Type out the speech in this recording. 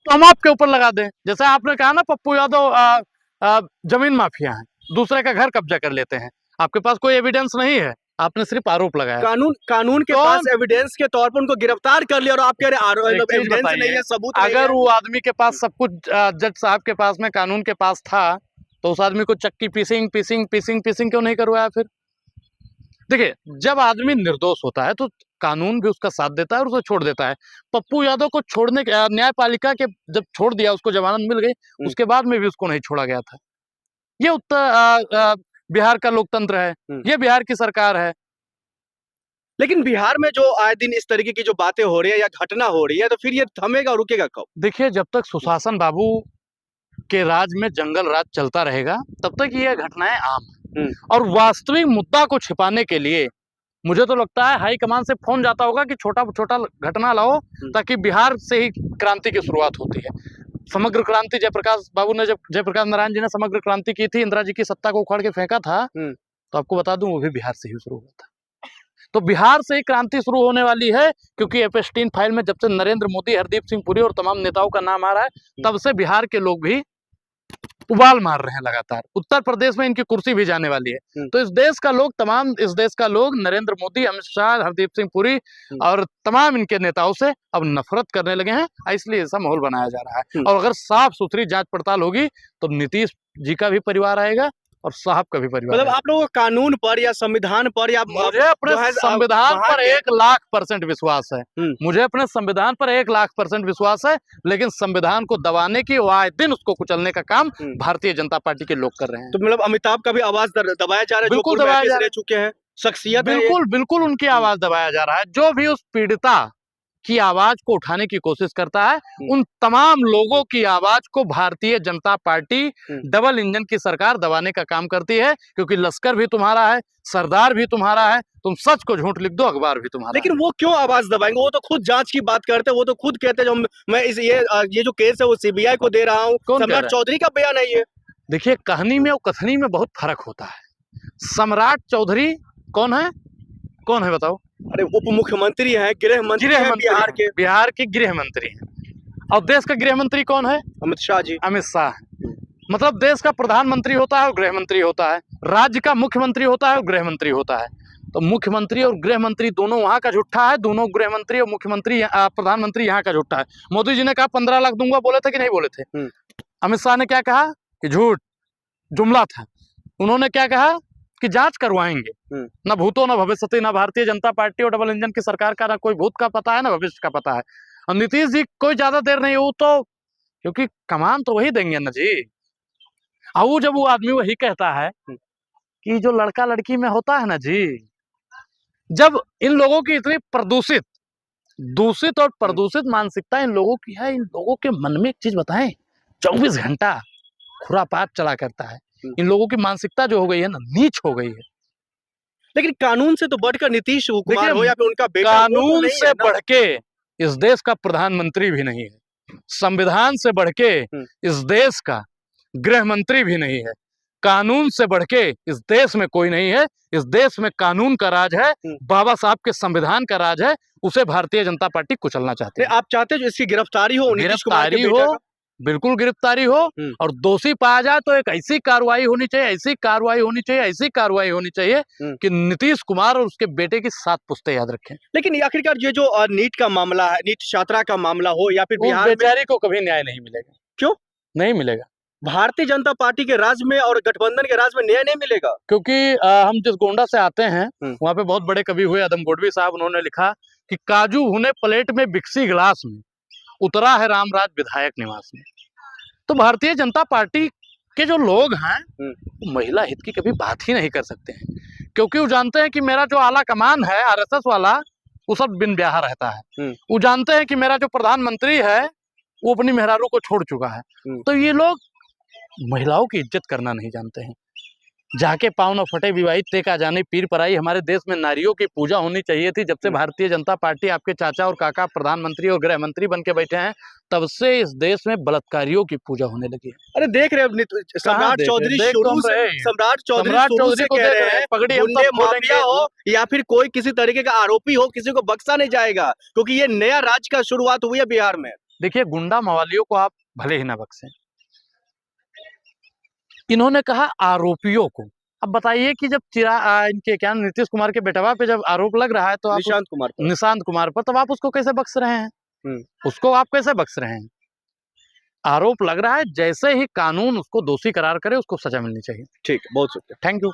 तो हम आपके ऊपर लगा दें। जैसे आपने कहा ना पप्पू यादव जमीन माफिया है, दूसरे का घर कब्जा कर लेते हैं, आपके पास कोई एविडेंस नहीं है, आपने सिर्फ आरोप लगाया। कानून के पास एविडेंस के तौर पर उनको गिरफ्तार कर लिया और आप कह रहे एविडेंस नहीं है, सबूत नहीं है। अगर वो आदमी के पास सब कुछ जज साहब के पास में कानून के पास था तो उस आदमी को चक्की पीसिंग क्यों नहीं करवाया? फिर देखिए, जब आदमी निर्दोष होता है तो कानून भी उसका साथ देता है और उसे छोड़ देता है। पप्पू यादव को छोड़ने न्यायपालिका के जब छोड़ दिया, उसको जमानत मिल गई, उसके बाद में भी उसको नहीं छोड़ा गया था। ये उत्तर बिहार का लोकतंत्र है, ये बिहार की सरकार है। लेकिन बिहार में जो आए दिन इस तरीके की जो बातें हो रही है या घटना हो रही है, तो फिर ये थमेगा, रुकेगा कब? देखिए, जब तक सुशासन बाबू के राज में जंगल राज चलता रहेगा तब तक ये घटनाएं आम है। और वास्तविक मुद्दा को छिपाने के लिए मुझे तो लगता है हाईकमान से फोन जाता होगा कि छोटा छोटा घटना लाओ ताकि बिहार से ही क्रांति की शुरुआत होती है। समग्र क्रांति जयप्रकाश बाबू ने, जब जयप्रकाश नारायण जी ने समग्र क्रांति की थी, इंदिरा जी की सत्ता को उखाड़ के फेंका था, तो आपको बता दूं वो भी बिहार से ही शुरू हुआ था। तो बिहार से ही क्रांति शुरू होने वाली है, क्योंकि एपस्टीन फाइल में जब से नरेंद्र मोदी, हरदीप सिंह पुरी और तमाम नेताओं का नाम आ रहा है, तब से बिहार के लोग भी उबाल मार रहे हैं लगातार। उत्तर प्रदेश में इनकी कुर्सी भी जाने वाली है। तो इस देश का लोग नरेंद्र मोदी, अमित शाह, हरदीप सिंह पुरी और तमाम इनके नेताओं से अब नफरत करने लगे हैं, इसलिए ऐसा माहौल बनाया जा रहा है। और अगर साफ सुथरी जांच पड़ताल होगी तो नीतीश जी का भी परिवार आएगा और साहब का भी परिवार। मतलब आप लोगों को कानून पर या संविधान पर या मुझे अपने संविधान पर 1,00,000% विश्वास है। मुझे अपने संविधान पर 1,00,000% विश्वास है, लेकिन संविधान को दबाने की, आए दिन उसको कुचलने का काम भारतीय जनता पार्टी के लोग कर रहे हैं। तो मतलब अमिताभ का भी आवाज दबाया जा रहा है? बिल्कुल दबाया जा रहा है। चुके हैं शख्सियत, बिल्कुल उनकी आवाज दबाया जा रहा है। जो भी उस पीड़िता की आवाज को उठाने की कोशिश करता है, उन तमाम लोगों की आवाज को Bharatiya Janata party double engine की सरकार दबाने का काम करती है, क्योंकि लश्कर भी तुम्हारा है, सरदार भी तुम्हारा है, तुम सच को झूठ लिख दो, अखबार भी तुम्हारा। लेकिन वो क्यों आवाज दबाएंगे? वो तो खुद जांच की बात करते हैं, वो तो खुद कहते हैं मैं ये जो केस है वो सीबीआई को दे रहा हूँ। सम्राट चौधरी का बयान है ये। देखिए, कहानी में और कथनी में बहुत फर्क होता है। सम्राट चौधरी कौन है बताओ? अरे उप मुख्यमंत्री है, गृह मंत्री है बिहार के गृह मंत्री हैं। और देश का गृह मंत्री कौन है? अमित शाह। मतलब देश का प्रधानमंत्री होता है और गृह मंत्री होता है, राज्य का मुख्यमंत्री होता है और गृह मंत्री होता है। तो मुख्यमंत्री और गृह मंत्री दोनों वहां का झूठा है, दोनों गृह मंत्री और मुख्यमंत्री प्रधानमंत्री यहाँ का झूठा है। मोदी जी ने कहा 15 लाख दूंगा, बोले थे कि नहीं बोले थे? अमित शाह ने क्या कहा कि झूठ, जुमला था। उन्होंने क्या कहा कि जांच करवाएंगे। ना भूतो ना भविष्यति, ना भारतीय जनता पार्टी और डबल इंजन की सरकार का ना कोई भूत का पता है ना भविष्य का पता है। और नीतीश जी कोई ज्यादा देर नहीं हो तो, क्योंकि कमान तो वही देंगे ना जी। और जब वो आदमी वही कहता है कि जो लड़का लड़की में होता है ना जी, जब इन लोगों की इतनी दूषित और प्रदूषित मानसिकता इन लोगों की है, इन लोगों के मन में एक चीज बताएं, 24 घंटा खुरापात चला करता है। इन लोगों की मानसिकता जो हो गई है ना, नीच हो गई है। लेकिन कानून से तो बढ़कर नीतीश कुमार हो या फिर उनका बेटा, कानून से बढ़ के इस देश का प्रधानमंत्री भी नहीं है, संविधान से बढ़ के इस देश का गृह मंत्री भी नहीं है, कानून से बढ़ के इस देश में कोई नहीं है। इस देश में कानून का राज है, बाबा साहब के संविधान का राज है, उसे भारतीय जनता पार्टी कुचलना चाहती है। आप चाहते हो इसकी गिरफ्तारी हो, गिरफ्तारी हो, बिल्कुल गिरफ्तारी हो, और दोषी पाया जाए तो एक ऐसी कार्रवाई होनी चाहिए कि नीतीश कुमार और उसके बेटे की 7 पुश्तें याद रखें। लेकिन आखिरकार ये जो नीट का मामला है, नीट छात्रा का मामला हो या फिर बिहार बेचारी को कभी न्याय नहीं मिलेगा। क्यों नहीं मिलेगा? भारतीय जनता पार्टी के राज में और गठबंधन के राज में न्याय नहीं मिलेगा, क्योंकि हम जिस गोंडा से आते हैं वहां पे बहुत बड़े कवि हुए अदम गोडवी साहब, उन्होंने लिखा कि काजू भुने प्लेट में बिक्सी गिलास में, उतरा है रामराज विधायक निवास में। तो भारतीय जनता पार्टी के जो लोग हैं वो महिला हित की कभी बात ही नहीं कर सकते हैं, क्योंकि वो जानते हैं कि मेरा जो आला कमान है आरएसएस वाला, वो सब बिन ब्याह रहता है। वो जानते हैं कि मेरा जो प्रधानमंत्री है वो अपनी मेहरारू को छोड़ चुका है। तो ये लोग महिलाओं की इज्जत करना नहीं जानते हैं। जाके पाँव न फटे विवाहित ते का जाने पीर पराई। हमारे देश में नारियों की पूजा होनी चाहिए थी। जब से भारतीय जनता पार्टी, आपके चाचा और काका प्रधानमंत्री और गृह मंत्री बन के बैठे हैं, तब से इस देश में बलात्कारियों की पूजा होने लगी है। अरे देख रहे हैं सम्राट चौधरी को कह रहे हैं पगड़ी माफिया हो या फिर कोई किसी तरीके का आरोपी हो, किसी को बख्शा नहीं जाएगा, क्योंकि ये नया राज्य का शुरुआत हुई है बिहार में। देखिए, गुंडा मवालियों को आप भले ही ना बख्शें, इन्होंने कहा आरोपियों को। अब बताइए कि जब इनके क्या नीतीश कुमार के बेटवा पे जब आरोप लग रहा है तो आप निशांत कुमार पर, तब आप उसको कैसे बख्श रहे हैं? उसको आप कैसे बख्श रहे हैं? आरोप लग रहा है, जैसे ही कानून उसको दोषी करार करे उसको सजा मिलनी चाहिए। ठीक है, बहुत शुक्रिया। Thank you.